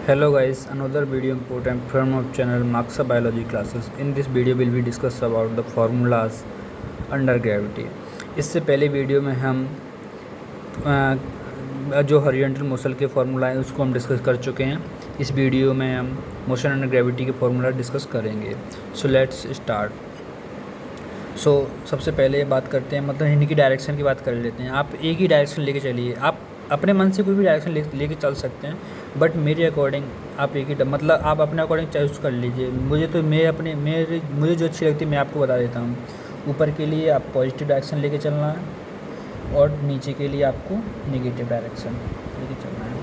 Hello guys, another video important from our channel Marksa Biology Classes. In this video will be discuss about the formulas under gravity. इससे पहले video में हम जो horizontal motion के formula है उसको हम डिस्कस कर चुके हैं। इस वीडियो में हम मोशन अंडर ग्रेविटी के फार्मूला डिस्कस करेंगे। So let's start. सबसे पहले बात करते हैं, मतलब इनकी डायरेक्शन की बात कर लेते हैं। आप एक ही डायरेक्शन लेके चलिए, आप अपने मन से कोई भी डायरेक्शन लेके चल सकते हैं, बट मेरे अकॉर्डिंग आप एक ही मतलब आप अपने अकॉर्डिंग चॉइस कर लीजिए। मुझे जो अच्छी लगती है मैं आपको बता देता हूँ। ऊपर के लिए आप पॉजिटिव डायरेक्शन लेके चलना है और नीचे के लिए आपको नेगेटिव डायरेक्शन लेके चलना है।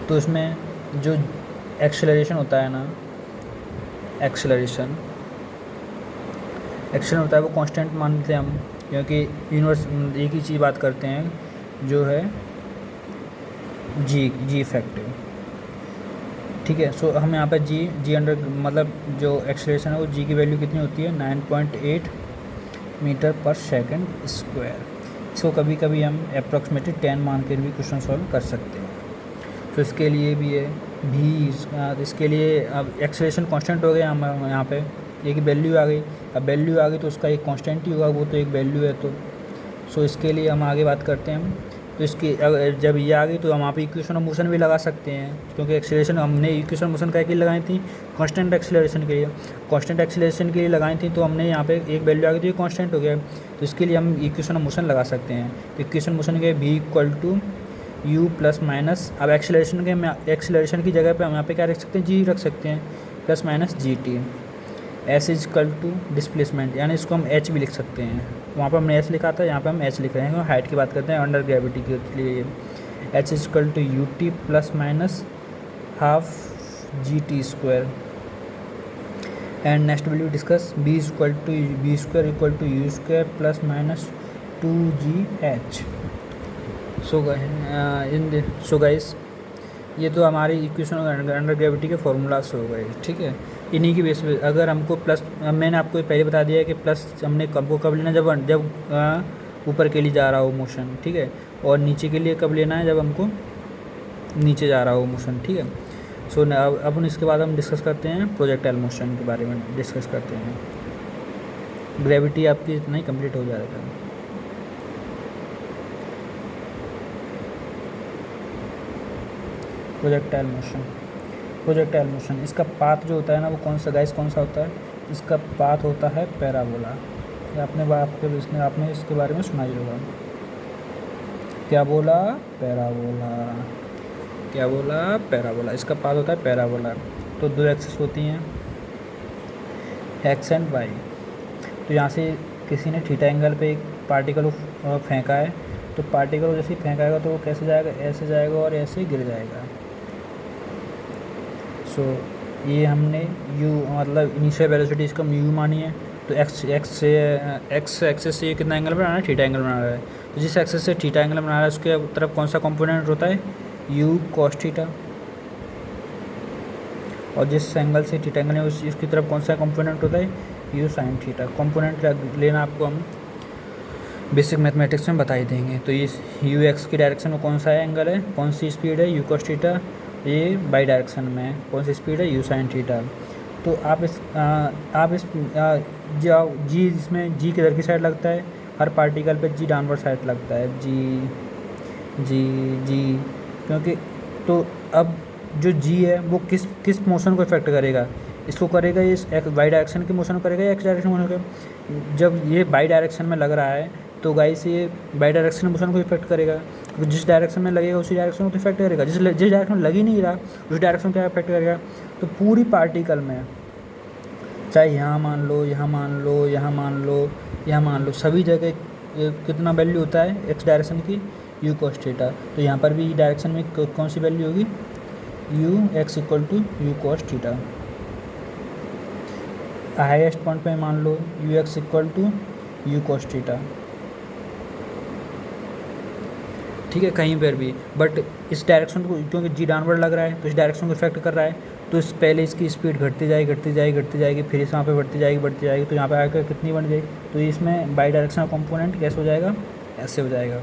तो इसमें जो एक्सेलरेशन होता है ना, एक्सेलरेशन होता है वो कांस्टेंट मानते हैं हम, क्योंकि यूनिवर्स एक ही चीज़ बात करते हैं जो है जी इफेक्टिव। ठीक है। सो हम यहाँ पे जी अंडर मतलब जो एक्सेलरेशन है वो जी की वैल्यू कितनी होती है 9.8 मीटर पर सेकंड स्क्वायर। इसको कभी कभी हम अप्रॉक्सीमेटली 10 मान कर भी क्वेश्चन सॉल्व कर सकते हैं। तो इसके लिए भी है भी, इसके लिए अब एक्सेलरेशन कांस्टेंट हो गया हम यहाँ पे एक वैल्यू आ गई। अब वैल्यू आ गई तो उसका एक कांस्टेंट ही होगा, वो तो एक वैल्यू है। तो इसके लिए हम आगे बात करते हैं। तो इसकी जब ये आ गई तो हम वहाँ पे इक्वेशन ऑफ मोशन भी लगा सकते हैं, क्योंकि एक्सेलरेशन हमने इक्वेशन ऑफ मोशन क्या के लिए लगाई थी, कांस्टेंट एक्सेलरेशन के लिए। कांस्टेंट एक्सेलरेशन के लिए लगाई थी तो हमने यहाँ पे एक वैल्यू आ गई तो ये कांस्टेंट हो गया। तो इसके लिए हम इक्वेशन ऑफ मोशन लगा सकते हैं। तो इक्वेशन मोशन के v = u प्लस माइनस, अब एक्सेलरेशन की जगह पे हम यहाँ पे क्या रख सकते हैं, g रख सकते हैं plus minus gt। s = displacement, यानी इसको हम h भी लिख सकते हैं। वहाँ पर हमने s लिखा था, यहाँ पे हम h लिख रहे हैं। हाइट की बात करते हैं अंडर ग्रेविटी के लिए। h = ut plus minus half gt²। And next will be discuss b = u² plus minus 2gh। So guys ये तो हमारी इक्वेशन अंडर ग्रेविटी के फार्मूलास हो गए। ठीक है। इन्हीं की बेस पे अगर हमको प्लस, मैंने आपको पहले बता दिया है कि प्लस हमने कब लेना, जब ऊपर के लिए जा रहा हो मोशन। ठीक है। और नीचे के लिए कब लेना है, जब हमको नीचे जा रहा हो मोशन। ठीक है। अब इसके बाद हम डिस्कस करते हैं प्रोजेक्टाइल मोशन के बारे में डिस्कस करते हैं। ग्रेविटी आपकी इतना ही कंप्लीट हो जाएगा। प्रोजेक्टाइल मोशन इसका पाथ जो होता है ना, वो कौन सा होता है, इसका पाथ होता है पैराबोला। आपने इसके बारे में सुना ही होगा। क्या बोला, पैराबोला। इसका पाथ होता है पैराबोला। तो दो एक्सिस होती हैं, एक्स एंड वाई। तो यहाँ से किसी ने थीटा एंगल पे एक पार्टिकल फेंका है, तो पार्टिकल जैसे ही फेंकाएगा तो वो कैसे जाएगा, ऐसे जाएगा और ऐसे गिर जाएगा। ये हमने u मतलब इनिशियल वेलोसिटी इसका u मानी है। तो एक्स एक्सेस से ये कितना एंगल बना रहा है, थीटा एंगल बना रहा है। तो जिस एक्सेस से थीटा एंगल बना रहा है उसके तरफ कौन सा कंपोनेंट होता है, u cos थीटा। और जिस एंगल से थीटा एंगल है उसकी तरफ कौन सा कंपोनेंट होता है, u sin थीटा। कंपोनेंट लेना आपको हम बेसिक मैथमेटिक्स में बता ही देंगे। तो इस u x की डायरेक्शन में कौन सा एंगल है, कौन सी स्पीड है, u cos थीटा। ये बाई डायरेक्शन में कौन सी स्पीड है, u sin थीटा। तो आप इस जी, इसमें जी किधर की साइड लगता है, हर पार्टिकल पे जी डाउनवर्ड साइड लगता है, जी। क्योंकि तो अब जो जी है वो किस मोशन को इफेक्ट करेगा, इसको करेगा ये वाई डायरेक्शन के मोशन को करेगा या एक्स डायरेक्शन मोशन करेगा। जब ये बाई डायरेक्शन में लग रहा है तो गाइस ये बाई डायरेक्शन मोशन को इफेक्ट करेगा। तो जिस डायरेक्शन में लगेगा उसी डायरेक्शन को तो इफेक्ट करेगा। जिस डायरेक्शन में लग ही नहीं रहा उस डायरेक्शन क्या इफेक्ट करेगा। तो पूरी पार्टिकल में, चाहे यहाँ मान लो, यहाँ मान लो, सभी जगह कितना वैल्यू होता है एक्स डायरेक्शन की, u cos थीटा। तो यहाँ पर भी डायरेक्शन में कौन सी वैल्यू होगी, x = u cos theta. Highest point पे मान लो ux = u cos थीटा। ठीक है, कहीं पर भी, बट इस डायरेक्शन को क्योंकि जी डाउनवर्ड लग रहा है तो इस डायरेक्शन को इफेक्ट कर रहा है। तो इस पहले इसकी स्पीड घटती जाएगी, फिर इस यहाँ पे बढ़ती जाएगी। तो यहाँ पे आकर कितनी बढ़ जाएगी, तो इसमें बाई डायरेक्शनल कंपोनेंट कैसे हो जाएगा, ऐसे हो जाएगा।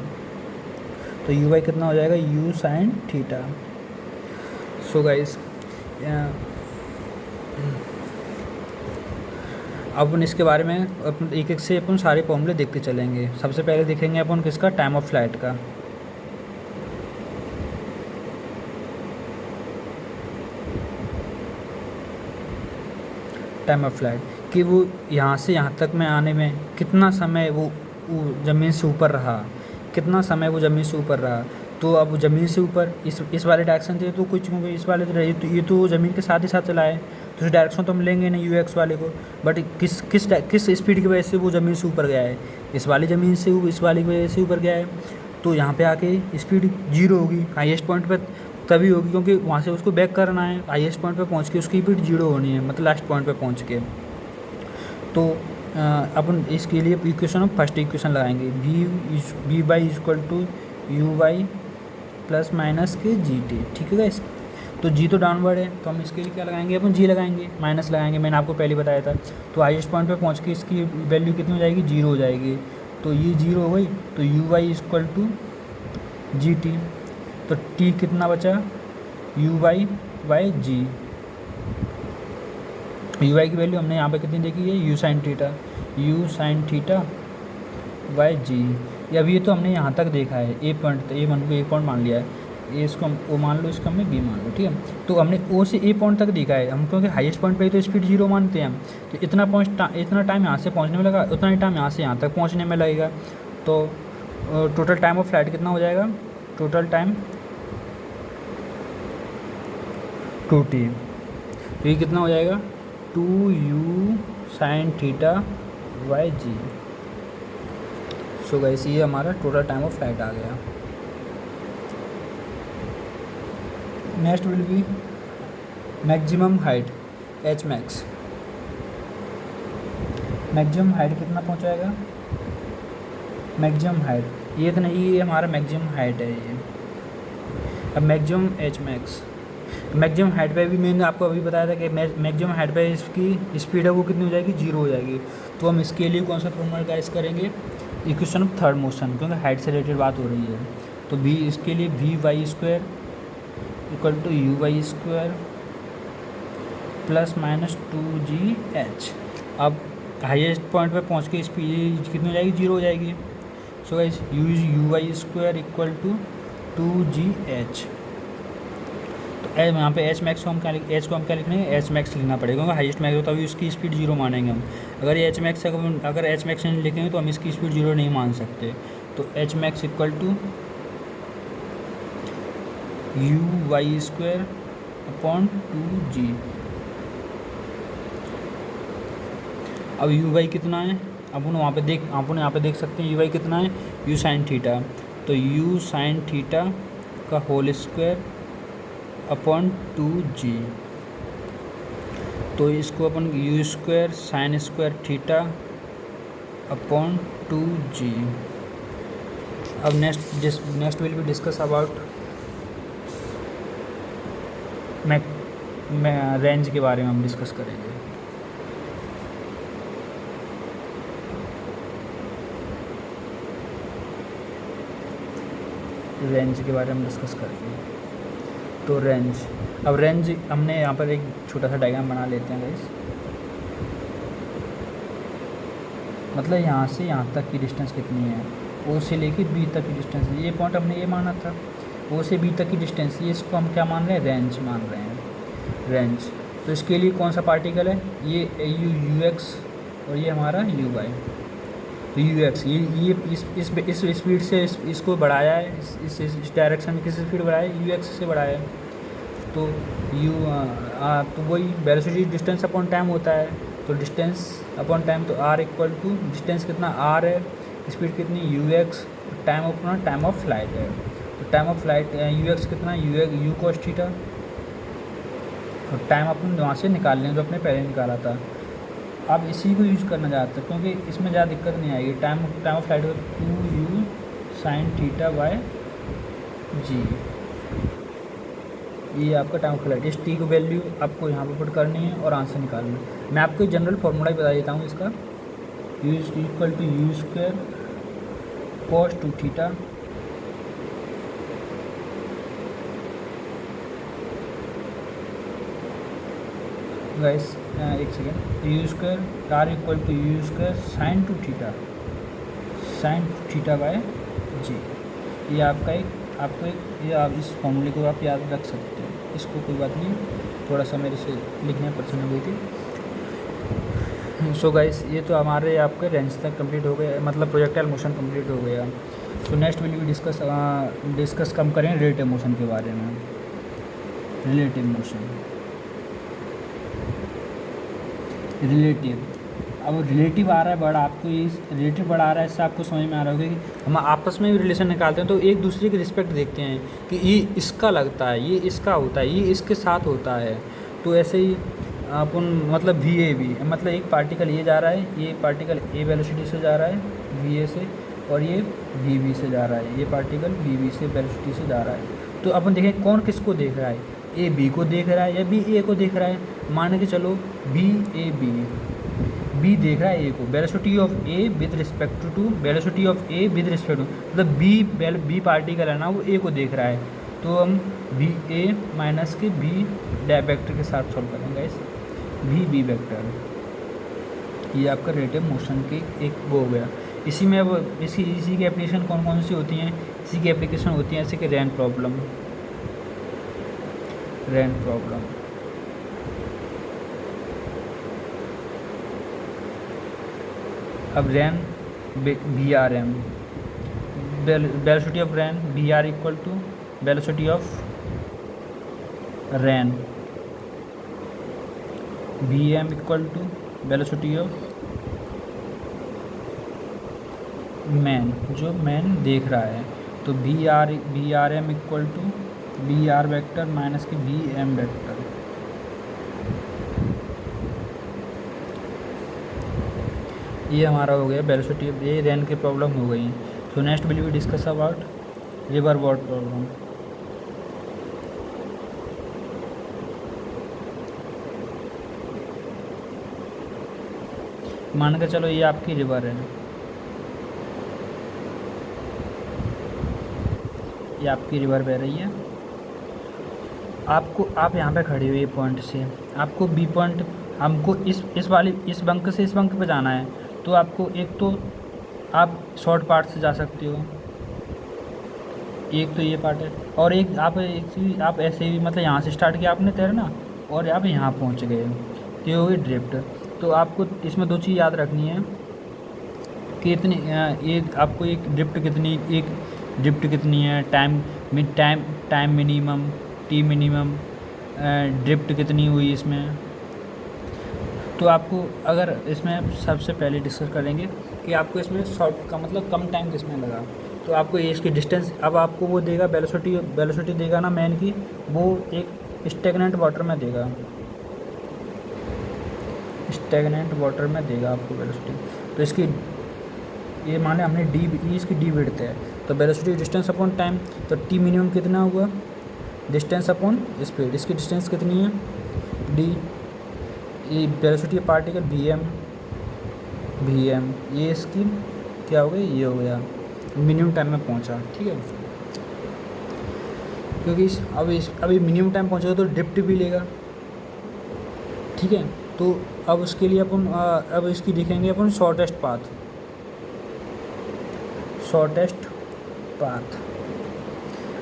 तो u कितना हो जाएगा, u sin थीटा। सो गाइस अपन इसके बारे में अपन एक एक से अपन सारे फॉर्मूले देखते चलेंगे। सबसे पहले देखेंगे अपन किसका, टाइम ऑफ फ्लाइट का। टाइम ऑफ फ्लाइट कि वो यहाँ से यहाँ तक में आने में कितना समय वो ज़मीन से ऊपर रहा, कितना समय वो ज़मीन से ऊपर रहा। तो अब ज़मीन से ऊपर इस वाले डायरेक्शन थे तो कुछ क्योंकि इस वाले तो ये तो ज़मीन के साथ ही साथ चला है, तो इस डायरेक्शन तो हम लेंगे नहीं यू एक्स वाले को, बट किस स्पीड की वजह से वो ज़मीन से ऊपर गया है, इस वाली ज़मीन से इस वाली की वजह से ऊपर गया है। तो यहाँ पे आके स्पीड 0 होगी, हाईएस्ट पॉइंट पे तभी होगी क्योंकि वहाँ से उसको बैक करना है, हाईएस्ट पॉइंट पे पहुँच के उसकी स्पीड 0 होनी है, मतलब लास्ट पॉइंट पे पहुँच के। तो अपन इसके लिए इक्वेशन फर्स्ट इक्वेशन लगाएंगे, V by equal to U Y plus minus के जी टी। ठीक है गाइस, तो जी तो डाउनवर्ड है तो हम इसके लिए क्या लगाएंगे, अपन जी लगाएंगे, माइनस लगाएंगे, मैंने आपको पहले बताया था। तो हाईएस्ट पॉइंट पे पहुँच के इसकी वैल्यू कितनी हो जाएगी, 0 हो जाएगी। तो ये 0 हो गई, तो U Y equal to G T, तो टी कितना बचा, U Y by G. U Y की वैल्यू हमने यहाँ पे कितनी देखी है, you sine theta by G. अभी ये तो हमने यहाँ तक देखा है, ए पॉइंट मान लिया है, ए इसको हम ओ मान लो, इसको हमने बी मान लो। ठीक है, तो हमने ओ से ए पॉइंट तक देखा है हम, क्योंकि हाईएस्ट पॉइंट पे ही तो स्पीड 0 मानते हैं हम। तो इतना टाइम यहाँ से पहुँचने में लगा, उतना ही टाइम यहाँ से यहाँ तक पहुँचने में लगेगा। तो टोटल टाइम ऑफ फ्लाइट कितना हो जाएगा, टोटल टाइम 2t, तो ये कितना हो जाएगा, 2u sine theta by G. So guys ये हमारा टोटल टाइम ऑफ फ्लाइट आ गया। Next will be maximum height, H max. Maximum height कितना पहुंचाएगा, मैक्सिमम हाइट ये तो नहीं, ये हमारा मैक्सिमम हाइट है ये। अब maximum H max, maximum height पे भी मैंने आपको अभी बताया था कि मैक्सिमम हाइट पे इसकी स्पीड है वो कितनी हो जाएगी, 0 हो जाएगी। तो हम इसके लिए कौन सा फॉर्मूला गाइस करेंगे, इक्वेशन ऑफ थर्ड मोशन, क्योंकि हाइट से रिलेटेड बात हो रही है। तो वी इसके लिए V Y square equal to U Y square plus minus 2gh। अब हाईएस्ट पॉइंट पे पहुंच के स्पीड कितनी हो जाएगी, 0 हो जाएगी। So guys U Y square equal to 2gh। तो यहाँ पे एच मैक्स को हम क्या लिखने हैं, एच मैक्स लिखना पड़ेगा, क्योंकि हाईएस्ट मैक्स होता है उसकी स्पीड 0 मानेंगे हम। अगर ये एच मैक्स अगर एच मैक्स नहीं लिखेंगे तो हम इसकी स्पीड 0 नहीं मान सकते। तो H max equal to U Y square upon 2g। अब यू वाई कितना है, अपन यहाँ पे देख सकते हैं यू वाई कितना है, यू साइन थीटा। तो यू साइन थीटा का होल स्क्वायर अपॉन 2g। तो इसको अपन u square sine square theta upon 2g। अब next will be discuss about range के बारे में हम डिस्कस करेंगे। रेंज के बारे में डिस्कस करेंगे। तो रेंज, अब रेंज हमने यहाँ पर एक छोटा सा डायग्राम बना लेते हैं गाइस। मतलब यहाँ से यहाँ तक की डिस्टेंस कितनी है, ओ से लेके बी तक की डिस्टेंस, ये पॉइंट हमने ये माना था, ओ से बी तक की डिस्टेंस, ये इसको हम क्या मान रहे हैं, रेंज मान रहे हैं, रेंज। तो इसके लिए कौन सा पार्टिकल है, ये यू एक्स और ये हमारा यू वाई। तो यू एक्स ये इस स्पीड से इसको बढ़ाया है, इस डायरेक्शन में किस स्पीड बढ़ाया है, यू एक्स से बढ़ाया है। तो तो वही वेलोसिटी डिस्टेंस अपॉन टाइम होता है। तो डिस्टेंस अपॉन टाइम, तो आर इक्वल टू डिस्टेंस कितना आर है, स्पीड कितनी यू एक्स, टाइम अपना टाइम ऑफ फ्लाइट है। तो time of flight you x कितना यू कॉस थीटा, और टाइम अपन वहाँ से निकाल लें जो अपने पहले निकाला था। आप इसी को यूज करना चाहते हैं क्योंकि इसमें ज़्यादा दिक्कत नहीं आएगी। Time of flight 2u sine theta by g, ये आपका टाइम ऑफ फ्लाइट। इस टी की वैल्यू आपको यहाँ पर पुट करनी है और आंसर निकालना है। मैं आपको जनरल फार्मूला ही बता देता हूँ इसका, u equal to u square cos 2 theta guys एक second, u square R equal to u square sine two theta, sine theta by g. ये आपका ये आप इस फॉर्मूले को आप याद रख सकते हैं, इसको कोई बात नहीं, थोड़ा सा मेरे से लिखने परेशानी हो गई थी। सो गाइस ये तो हमारे आपके रेंज तक कंप्लीट हो गया, मतलब प्रोजेक्टाइल मोशन कंप्लीट हो गया। तो नेक्स्ट विल भी डिस्कस कम करें रिलेटिव मोशन के बारे में। रिलेटिव मोशन, रिलेटिव, अब रिलेटिव आ रहा है बड़ा, आपको ये रिलेटिव बड़ा आ रहा है, इससे आपको समझ में आ रहा होगा कि हम आपस में भी रिलेशन निकालते हैं तो एक दूसरे की रिस्पेक्ट देखते हैं कि ये इसका लगता है, ये इसका होता है, ये इसके साथ होता है। तो ऐसे ही अपन मतलब वी ए बी, मतलब एक पार्टिकल ये जा रहा है, ये पार्टिकल ए वेलोसिटी से जा रहा है वी ए से, और ये वी बी से जा रहा है, ये पार्टिकल वी बी से वेलोसिटी से जा रहा है। तो अपन देखें कौन किसको देख रहा है, ए बी को देख रहा है या बी ए को देख रहा है। मान के चलो बी ए बी, बी देख रहा है ए को, velocity of A with respect to velocity of A with respect to, मतलब बी पार्टिकल है ना, वो ए को देख रहा है। तो हम बी ए माइनस के बी वेक्टर के साथ सॉल्व करेंगे इस बी वेक्टर। ये आपका रिलेटिव मोशन की एक वो हो गया। इसी में अब इसी की एप्लीकेशन कौन कौन सी होती हैं, इसी की एप्लीकेशन होती हैं जैसे कि रैन प्रॉब्लम, अब rain v r m, velocity of rain v are equal to velocity of rain, v m equal to velocity of man, जो मैन देख रहा है। तो we r m equal to v r vector minus की v m vector. ये हमारा हो गया वेलोसिटी, ये रैन की प्रॉब्लम हो गई। So next will be discuss about river board problem. मान के चलो ये आपकी रिवर है, ये आपकी रिवर बह रही है, आप यहाँ पे खड़ी हुई पॉइंट से, आपको बी पॉइंट, हमको इस बंक से इस बंक पे जाना है। तो आपको एक तो आप शॉर्ट पार्ट से जा सकते हो, एक तो ये पार्ट है, और एक आप ऐसे ही मतलब यहाँ से स्टार्ट किया आपने तैरना और आप यहाँ पहुँच गए, तो ये हो गई ड्रिफ्ट। तो आपको इसमें दो चीज़ याद रखनी है कि इतनी आपको एक ड्रिफ्ट कितनी है, time minimum, T minimum, drift कितनी हुई इसमें। तो आपको अगर इसमें सबसे पहले डिस्कस करेंगे कि आपको इसमें शॉर्ट का मतलब कम टाइम किसमें लगा। तो आपको ये इसकी डिस्टेंस, अब आपको वो देगा वेलोसिटी देगा ना मैन की, वो एक स्टेगनेंट वाटर में देगा, आपको वेलोसिटी। तो इसकी ये माने हमने डी, इसकी डी विड्थ है, तो वेलोसिटी डिस्टेंस अपॉन टाइम, तो टी मिनिमम कितना हुआ, डिस्टेंस अपॉन स्पीड, इसकी डिस्टेंस कितनी है डी, ये वेलोसिटी पार्टिकल वी एम, ये इसकी क्या हो गई, ये हो गया मिनिमम टाइम में पहुंचा, ठीक है। क्योंकि अभी मिनिमम टाइम पहुंचेगा तो ड्रिफ्ट भी लेगा, ठीक है। तो अब उसके लिए अपन अब इसकी देखेंगे अपन शॉर्टेस्ट पाथ।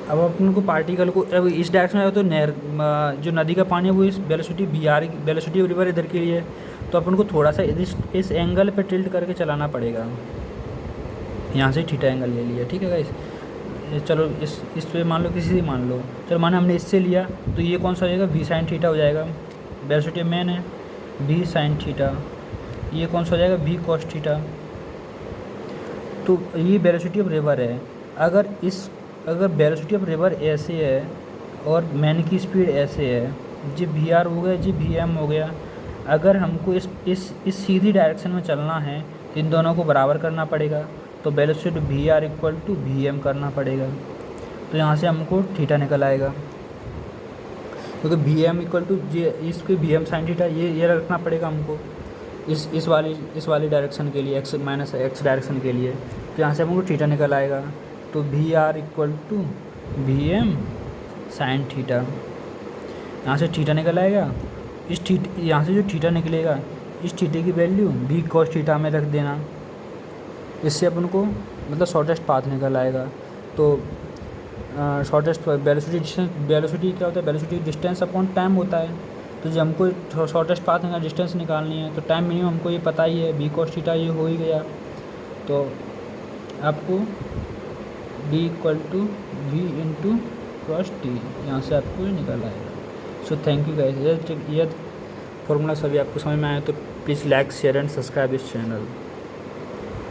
अब अपन को पार्टिकल को अब इस डायरेक्शन में आया तो नहर, जो नदी का पानी है वो इस वेलोसिटी वेलोसिटी ऑफ रिवर इधर के लिए, तो अपन को थोड़ा सा इस एंगल पे टिल्ट करके चलाना पड़ेगा। यहाँ से थीटा एंगल ले लिया, ठीक है गाइस। चलो इस पे मान लो, किसी से मान लो, चलो माने हमने इससे लिया, तो ये कौन सा हो जाएगा, वी साइन थीटा हो जाएगा, वेलोसिटी मैन है वी साइन थीटा, ये कौन सा हो जाएगा, वी कॉस थीटा। तो ये वेलोसिटी ऑफ रिवर है। अगर वेलोसिटी ऑफ रिवर ऐसे है और मैन की स्पीड ऐसे है, जी वी आर हो गया, जी वी एम हो गया। अगर हमको इस सीधी डायरेक्शन में चलना है तो इन दोनों को बराबर करना पड़ेगा, तो velocity V are equal to V M करना पड़ेगा। तो यहाँ से हमको थीटा निकल आएगा, क्योंकि वी एम इक्वल टू इसके वी एम साइन थीटा, ये रखना पड़ेगा हमको इस वाली डायरेक्शन के लिए, एक्स डायरेक्शन के लिए। तो यहाँ से हमको थीटा निकल आएगा, तो we are equal to V M sine theta, यहाँ से थीटा निकल आएगा। इस यहाँ से जो थीटा निकलेगा, इस थीटे की वैल्यू भी cos थीटा में रख देना। इससे अपन को मतलब शॉर्टेस्ट पाथ निकल आएगा। तो शॉर्टेस्ट वेलोसिटी क्या होता है, वेलोसिटी डिस्टेंस अपॉन टाइम होता है। तो जब हमको शॉर्टेस्ट पाथ का डिस्टेंस निकालनी है तो टाइम मिनिमम हमको ये पता ही है, बी cos थीटा ये हो ही गया। तो आपको b equal to V into cos t यहाँ से आपको ये निकल आएगा। So thank you guys. यह फॉर्मूला सभी आपको समझ में आया तो please like share and subscribe इस चैनल।